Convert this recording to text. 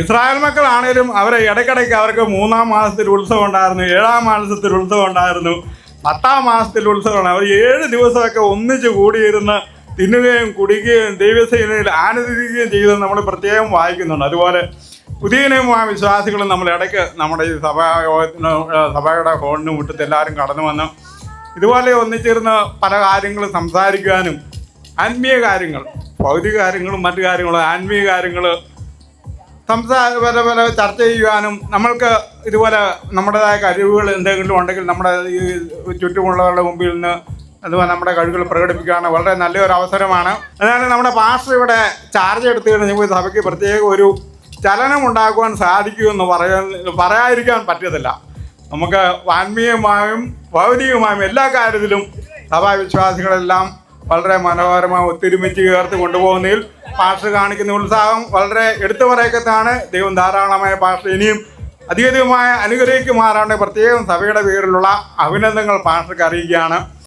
Israel മക്കളാണേലും അവരെ ഇടയ്ക്കിടയ്ക്ക് അവർക്ക് 3-ാം മാസത്തിൽ ഉത്സവം ഉണ്ടായിരുന്നു, 7-ാം മാസത്തിൽ ഉത്സവം ഉണ്ടായിരുന്നു, 10-ാം മാസത്തിൽ ഉത്സവമാണ്. അവർ 7 ദിവസമൊക്കെ ഒന്നിച്ച് കൂടിയിരുന്ന് തിന്നുകയും കുടിക്കുകയും ദൈവസേനയിൽ ആനന്ദിക്കുകയും ചെയ്തെന്ന് നമ്മൾ പ്രത്യേകം വായിക്കുന്നുണ്ട്. അതുപോലെ പുതിയ നിയമ വിശ്വാസികളും നമ്മൾ ഇടയ്ക്ക് നമ്മുടെ ഈ സഭയുടെ ഹോളിന് മുറ്റത്ത് എല്ലാവരും കടന്നു വന്ന് ഇതുപോലെ ഒന്നിച്ചിരുന്ന് പല കാര്യങ്ങളും സംസാരിക്കുവാനും ആത്മീയ കാര്യങ്ങൾ, ഭൗതിക കാര്യങ്ങളും മറ്റു കാര്യങ്ങളും ആത്മീയ കാര്യങ്ങൾ പല ചർച്ച ചെയ്യുവാനും നമ്മൾക്ക് ഇതുപോലെ നമ്മുടേതായ കഴിവുകൾ എന്തെങ്കിലും ഉണ്ടെങ്കിൽ നമ്മുടെ ഈ ചുറ്റുമുള്ളവരുടെ മുമ്പിൽ നിന്ന് അതുപോലെ നമ്മുടെ കഴിവുകൾ പ്രകടിപ്പിക്കുകയാണ് വളരെ നല്ലൊരു അവസരമാണ്. അതായത് നമ്മുടെ പാസ്റ്റർ ഇവിടെ ചാർജ് എടുത്തു കഴിഞ്ഞാൽ സഭയ്ക്ക് പ്രത്യേക ഒരു ചലനം ഉണ്ടാക്കുവാൻ സാധിക്കുമെന്ന് പറയാതിരിക്കാൻ പറ്റത്തില്ല. നമുക്ക് ആത്മീയമായും ഭൗതികമായും എല്ലാ കാര്യത്തിലും സഭാവിശ്വാസികളെല്ലാം വളരെ മനോഹരമായി ഒത്തൊരുമിച്ച് ചേർത്ത് കൊണ്ടുപോകുന്നതിൽ പാസ്റ്റർ കാണിക്കുന്ന ഉത്സാഹം വളരെ എടുത്തു പറയക്കത്താണ്. ദൈവം ധാരാളമായ പാസ്റ്റർ ഇനിയും അധികമായി അനുഗ്രഹിക്കുമാറാണ്ട് പ്രത്യേകം സഭയുടെ പേരിലുള്ള അഭിനന്ദനങ്ങൾ പാസ്റ്റർക്ക് അറിയിക്കുകയാണ്.